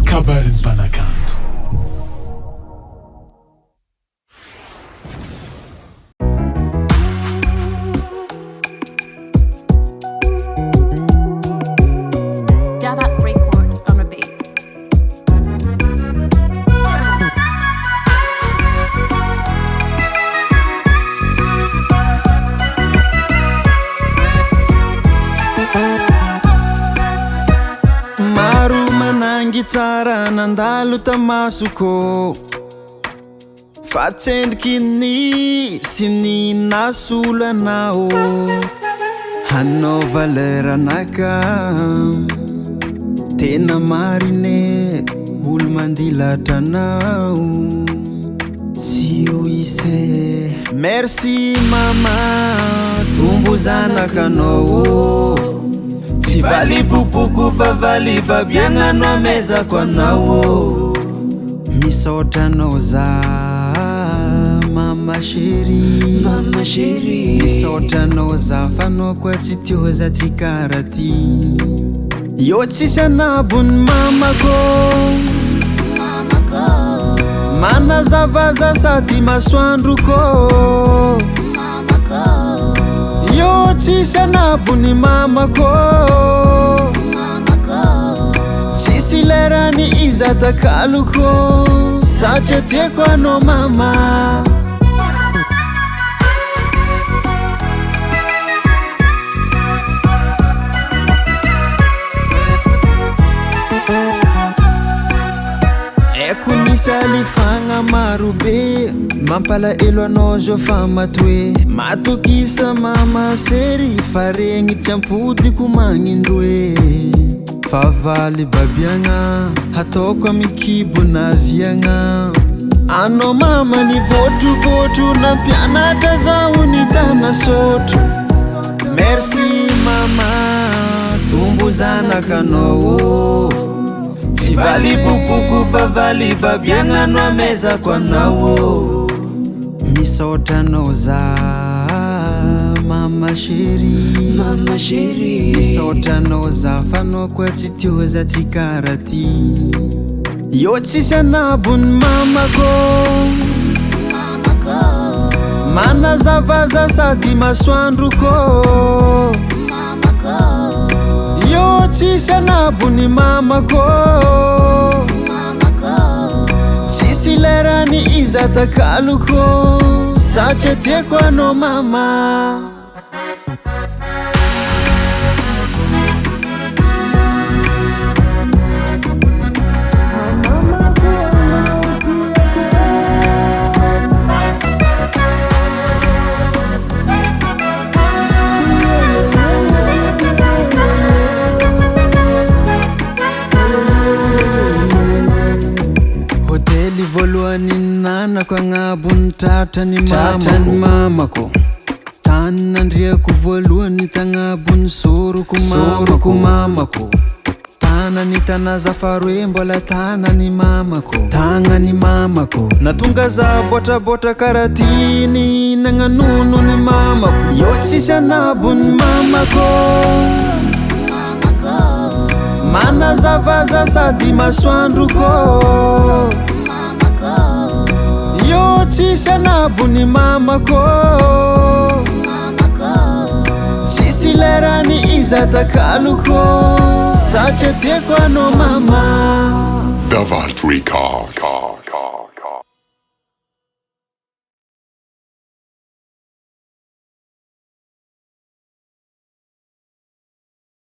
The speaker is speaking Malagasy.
kabarin'ny mpanakanto. Tsara nandalo tamasoko fa tsendrikiny sy ny nasolanao hanao valeranaka tena marine olo mandilatranao tsy ho ise. Merci mama tombo zanakanao tsy vali poupoko fa vali babiagnano amezako anao misaotranao za mama chéri misaotranao za fanao koa tsy teo za tsy kara ty io tsisy anabony mamako manazavaza sady masoandroko io tsisy anabony mamako tsisy lerany iza takaloko satria tiako anao mama. Eko misy alifagna marobe mampalaelo anao zao fa matoe matokisa mama sery fa regny tsy ampodiko magnindroe fa valy babiagna hataoko amikibo na viagna anao mama ny votrovotro nampianatra zaho ny tana sotro. Merci mama tombo zanakanao tsy vali poupoko fa vali babiagnano amezako anao misaotranao za mama chéri misaotranao za fanao koa tsy teo za tsy kara ty io tsisy anabony mamako manazavaza sady masoandroko io tsisy anabony mamako tsisy lerany iza takaloko satria tiako anao mama. Voalohany nanako agnabony tratrany mamako tany nandriako voalohany tagnabony soroko mamako tanany tanaza faroe mbola tanany mamako tagnany mamako natonga za boatraboatra karatiny nagnanonony mamako io tsisy anabony mamako manazavaza sady masoandroko io tsisy anabony mamako tsisy lerany iza takaloko satria tiako anao mama. Davart Record.